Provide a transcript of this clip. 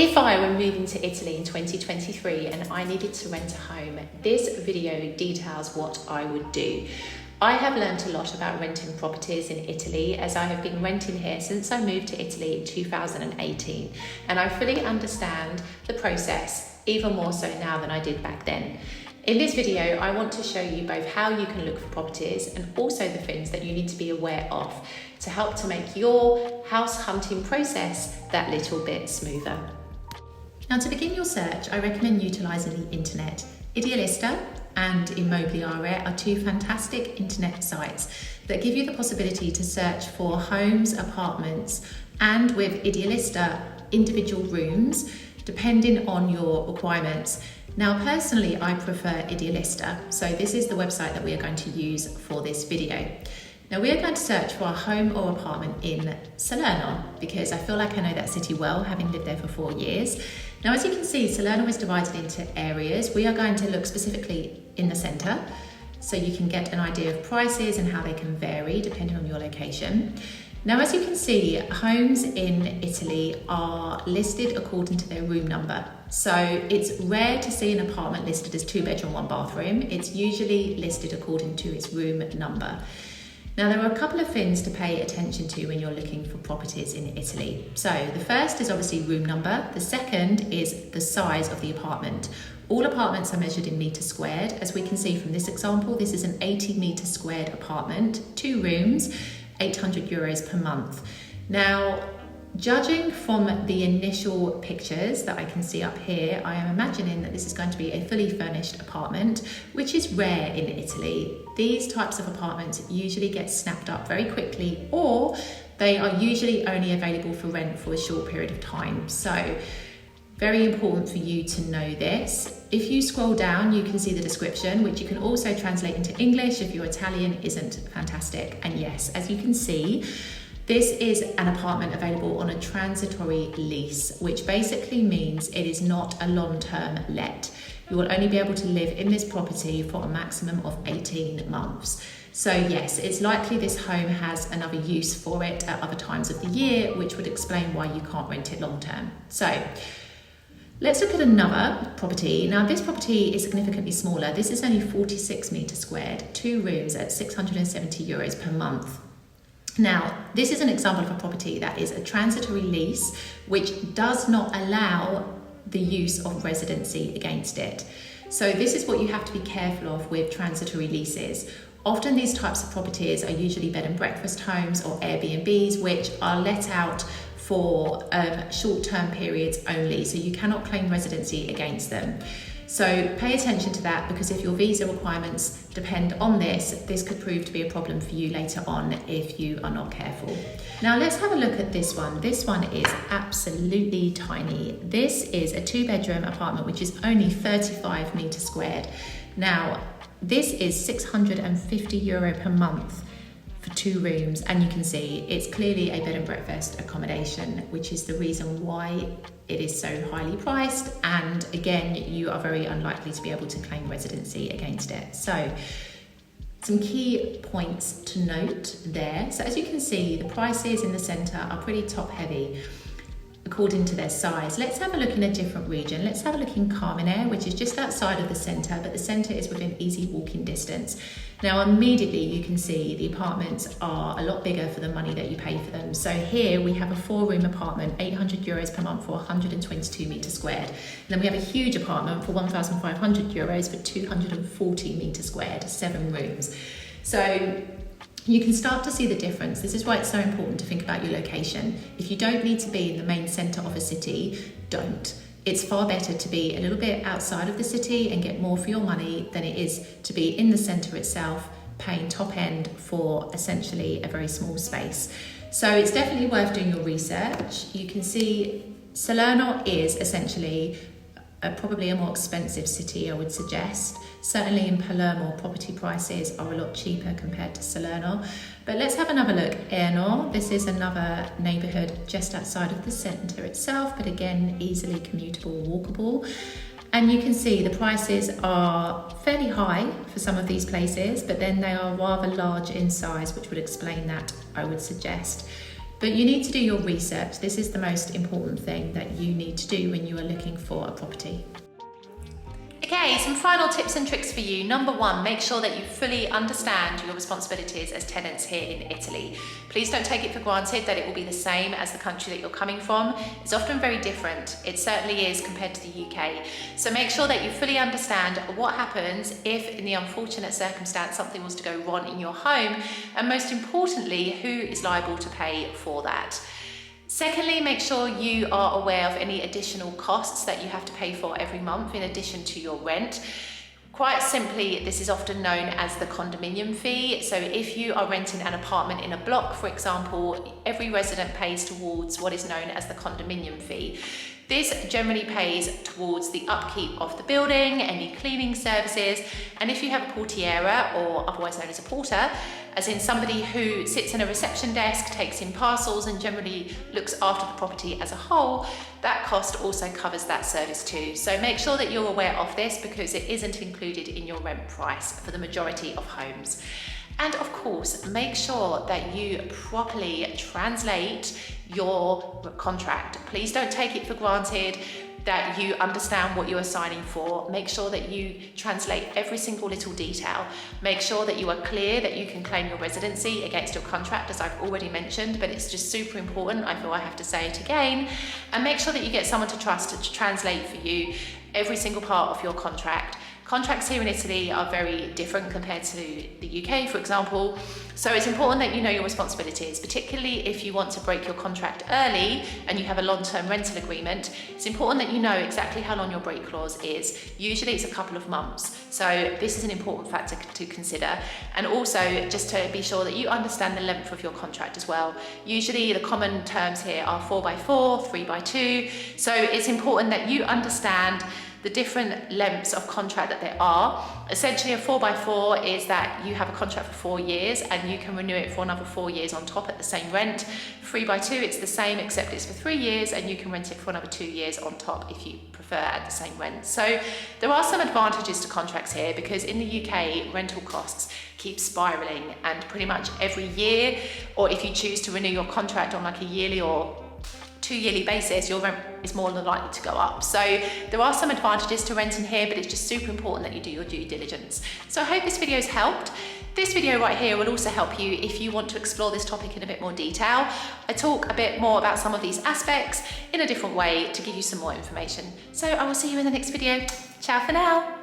If I were moving to Italy in 2023 and I needed to rent a home, this video details what I would do. I have learnt a lot about renting properties in Italy as I have been renting here since I moved to Italy in 2018, and I fully understand the process, even more so now than I did back then. In this video, I want to show you both how you can look for properties and also the things that you need to be aware of to help to make your house hunting process that little bit smoother. Now, to begin your search, I recommend utilising the internet. Idealista and Immobiliare are two fantastic internet sites that give you the possibility to search for homes, apartments, and with Idealista, individual rooms, depending on your requirements. Now, personally, I prefer Idealista, so this is the website that we are going to use for this video. Now, we are going to search for a home or apartment in Salerno because I feel like I know that city well, having lived there for 4 years. Now, as you can see, Salerno is divided into areas. We are going to look specifically in the centre, so you can get an idea of prices and how they can vary depending on your location. Now, as you can see, homes in Italy are listed according to their room number. So it's rare to see an apartment listed as 2-bedroom, 1-bathroom. It's usually listed according to its room number. Now, there are a couple of things to pay attention to when you're looking for properties in Italy. So the first is obviously room number. The second is the size of the apartment. All apartments are measured in metres squared. As we can see from this example, this is an 80 metre squared apartment, 2 rooms, €800 per month. Now, judging from the initial pictures that I can see up here, I am imagining that this is going to be a fully furnished apartment, which is rare in Italy. These types of apartments usually get snapped up very quickly, or they are usually only available for rent for a short period of time. So, very important for you to know this. If you scroll down, you can see the description, which you can also translate into English if your Italian isn't fantastic. And yes, as you can see, this is an apartment available on a transitory lease, which basically means it is not a long-term let. You will only be able to live in this property for a maximum of 18 months. So yes, it's likely this home has another use for it at other times of the year, which would explain why you can't rent it long-term. So let's look at another property. Now, this property is significantly smaller. This is only 46 metres squared, 2 rooms at €670 per month. Now, this is an example of a property that is a transitory lease, which does not allow the use of residency against it. So this is what you have to be careful of with transitory leases. Often these types of properties are usually bed and breakfast homes or Airbnbs, which are let out for short-term periods only, so you cannot claim residency against them. So pay attention to that, because if your visa requirements depend on this, this could prove to be a problem for you later on if you are not careful. Now let's have a look at this one. This one is absolutely tiny. This is a 2-bedroom apartment, which is only 35 metres squared. Now, this is €650 per month for 2 rooms, and you can see it's clearly a bed and breakfast accommodation, which is the reason why it is so highly priced, and again, you are very unlikely to be able to claim residency against it. So some key points to note there. So as you can see, the prices in the centre are pretty top heavy according to their size. Let's have a look in a different region. Let's have a look in Carmenere, which is just outside of the centre, but the centre is within easy walking distance. Now, immediately you can see the apartments are a lot bigger for the money that you pay for them. So here we have a 4-room apartment, €800 per month for 122 metres squared. And then we have a huge apartment for €1,500 for 240 metres squared, 7 rooms. So you can start to see the difference. This is why it's so important to think about your location. If you don't need to be in the main centre of a city, don't. It's far better to be a little bit outside of the city and get more for your money than it is to be in the centre itself, paying top end for essentially a very small space. So it's definitely worth doing your research. You can see Salerno is essentially probably a more expensive city, I would suggest. Certainly in Palermo, property prices are a lot cheaper compared to Salerno. But let's have another look. Erno, this is another neighbourhood just outside of the centre itself, but again, easily commutable, walkable. And you can see the prices are fairly high for some of these places, but then they are rather large in size, which would explain that, I would suggest. But you need to do your research. This is the most important thing that you need to do when you are looking for a property. Okay, some final tips and tricks for you. Number one, make sure that you fully understand your responsibilities as tenants here in Italy. Please don't take it for granted that it will be the same as the country that you're coming from. It's often very different. It certainly is compared to the UK. So make sure that you fully understand what happens if, in the unfortunate circumstance, something was to go wrong in your home, and most importantly, who is liable to pay for that. Secondly, make sure you are aware of any additional costs that you have to pay for every month in addition to your rent. Quite simply, this is often known as the condominium fee. So if you are renting an apartment in a block, for example, every resident pays towards what is known as the condominium fee. This generally pays towards the upkeep of the building, any cleaning services, and if you have a portiera, or otherwise known as a porter, as in somebody who sits in a reception desk, takes in parcels, and generally looks after the property as a whole, that cost also covers that service too. So make sure that you're aware of this, because it isn't included in your rent price for the majority of homes. And of course, make sure that you properly translate your contract. Please don't take it for granted that you understand what you are signing for. Make sure that you translate every single little detail. Make sure that you are clear that you can claim your residency against your contract, as I've already mentioned, but it's just super important. I feel I have to say it again. And make sure that you get someone to trust to translate for you every single part of your contract. Contracts here in Italy are very different compared to the UK, for example. So it's important that you know your responsibilities, particularly if you want to break your contract early and you have a long-term rental agreement. It's important that you know exactly how long your break clause is. Usually it's a couple of months. So this is an important factor to consider. And also just to be sure that you understand the length of your contract as well. Usually the common terms here are 4x4, 3x2. So it's important that you understand the different lengths of contract that there are. Essentially, a 4x4 is that you have a contract for 4 years and you can renew it for another 4 years on top at the same rent. 3x2, it's the same except it's for 3 years and you can rent it for another 2 years on top if you prefer at the same rent. So there are some advantages to contracts here, because in the UK, rental costs keep spiraling, and pretty much every year, or if you choose to renew your contract on like a yearly or 2-yearly basis, your rent is more than likely to go up. So there are some advantages to renting here, but it's just super important that you do your due diligence. So I hope this video has helped. This video right here will also help you if you want to explore this topic in a bit more detail. I talk a bit more about some of these aspects in a different way to give you some more information. So I will see you in the next video. Ciao for now.